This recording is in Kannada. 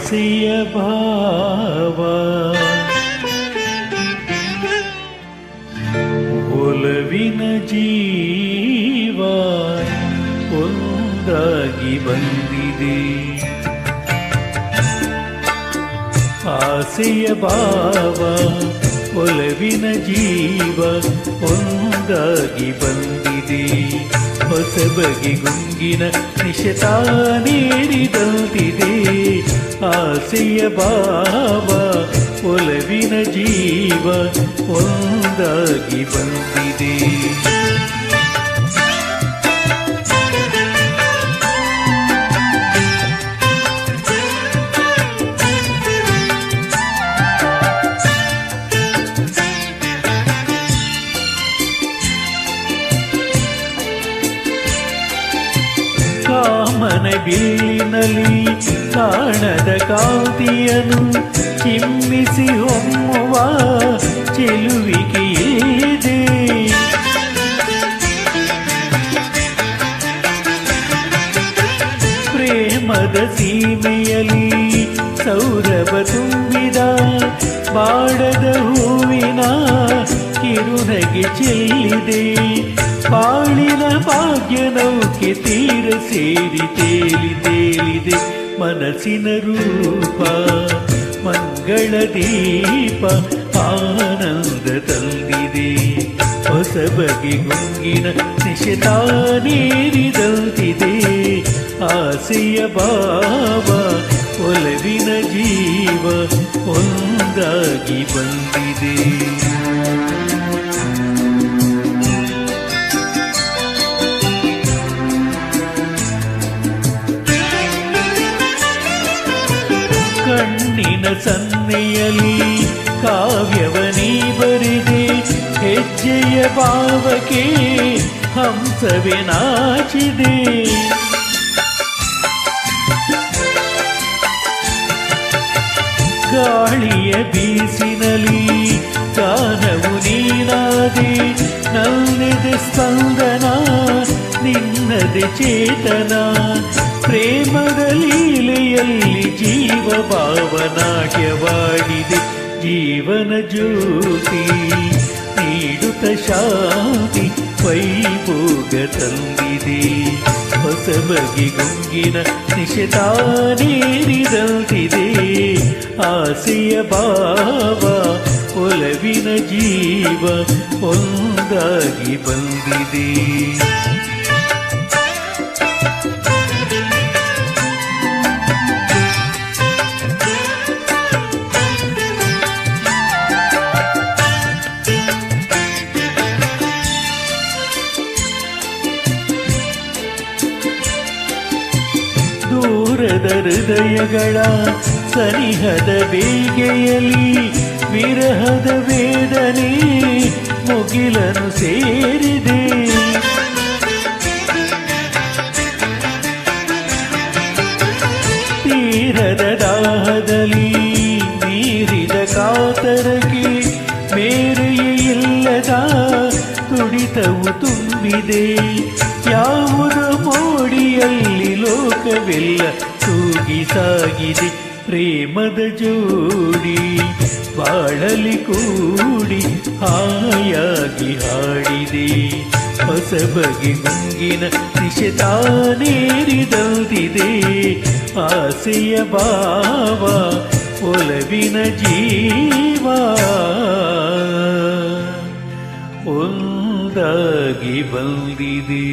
ಆಸೆಯ ಭಾವ ಒಲವಿನ ಜೀವ ಒಂದಾಗಿ ಬಂದಿದೆ. ಆಸೆಯ ಭಾವ ಒಲವಿನ ಜೀವ ಒಂದಾಗಿ ಬಂದಿದೆ. ಹೊಸ ಬಗೆ ಗುಂಗಿನ ನಿಶತ ನೀಡಿದಂತಿದೆ. ಆಸೆಯ ಭಾವ ಒಲವಿನ ಜೀವ ಒಂದಾಗಿ ಬಂದಿದೆ. ಕಾಮನ ಬಿಲ್ಲಿನಲ್ಲಿ ಕಾಣದ ಕಾಂತಿಯನ್ನು ಚಿಮ್ಮಿಸಿ ಹೊಮ್ಮುವ ಚೆಲುವಿಕೆಯಿದೆ. ಪ್ರೇಮದ ಸೀಮೆಯಲ್ಲಿ ಸೌರಭ ತುಂಬಿದ ಬಾಡದ ಹೂವಿನ ಕಿರುನಗೆ ಚೆಲ್ಲಿದೆ. ಬಾಳಿನ ಭಾಗ್ಯ ನೌಕೆ ತೀರ ಸೇರಿ ತೇಲಿದೆ. ಮನಸ್ಸಿನ ರೂಪ ಮಂಗಳ ದೀಪ ಆನಂದ ತಂದಿದೆ. ಹೊಸ ಬಗೆ ಗುಂಗಿನ ನಿಶತ ನೀರಿದಂತಿದೆ. ಆಸೆಯ ಭಾವ ಒಲವಿನ ಜೀವ ಒಂದಾಗಿ ಬಂದಿದೆ. ಕಣ್ಣಿನ ಸನ್ನೆಯಲ್ಲಿ ಕಾವ್ಯವನೀ ಬರೆದೆ. ಹೆಜ್ಜೆಯ ಭಾವಕ್ಕೆ ಹಂಸವೇ ನಾಚಿದೆ. ಗಾಳಿಯ ಬೀಸಿನಲ್ಲಿ ಗಾನವು ನೀನಾದೆ. ನನ್ನದೆ ಸ್ಪಂದನ ನಿನ್ನದೆ ಚೇತನ. ಪ್ರೇಮದ ಲೀಲೆಯಲ್ಲಿ ಜೀವ ಭಾವನಾಟ್ಯವಾಡಿದೆ. ಜೀವನ ಜ್ಯೋತಿ ನೀಡುತ್ತ ಶಾಂತಿ ವೈಭೋಗ ತಂದಿದೆ. ಹೊಸ ಬಗೆ ಗುಂಗಿನ ನಿಶತ ನೀರಿದಂತಿದೆ. ಆಸೆಯ ಭಾವ ಒಲವಿನ ಜೀವ ಒಂದಾಗಿ ಬಂದಿದೆ. ದೂರದ ಹೃದಯಗಳ ಸನಿಹದ ಬೇಗೆಯಲ್ಲಿ ವಿರಹದ ವೇದನೆ ಮುಗಿಲನು ಸೇರಿದೆ. ತೀರದ ದಾಹದಲ್ಲಿ ಮೀರಿದ ಕಾತರಕ್ಕೆ ಮೇರೆಯೇ ಇಲ್ಲದ ತುಡಿತವು ತುಂಬಿದೆ. ಯಾವುದೋ ಮೋಡಿಯಲ್ಲಿ ಲೋಕವೆಲ್ಲ ತೂಗಿ ಸಾಗಿದೆ. ಪ್ರೇಮದ ಜೋಡಿ ಬಾಳಲಿ ಕೂಡಿ ಹಾಯಾಗಿ ಹಾಡಿದೆ. ಹೊಸ ಬಗೆ ಗುಂಗಿನ ನಿಶತ ನೀರಿದಂತಿದೆ. ಆಸೆಯ ಭಾವ ಒಲವಿನ ಜೀವ ಒಂದಾಗಿ ಬಂದಿದೆ.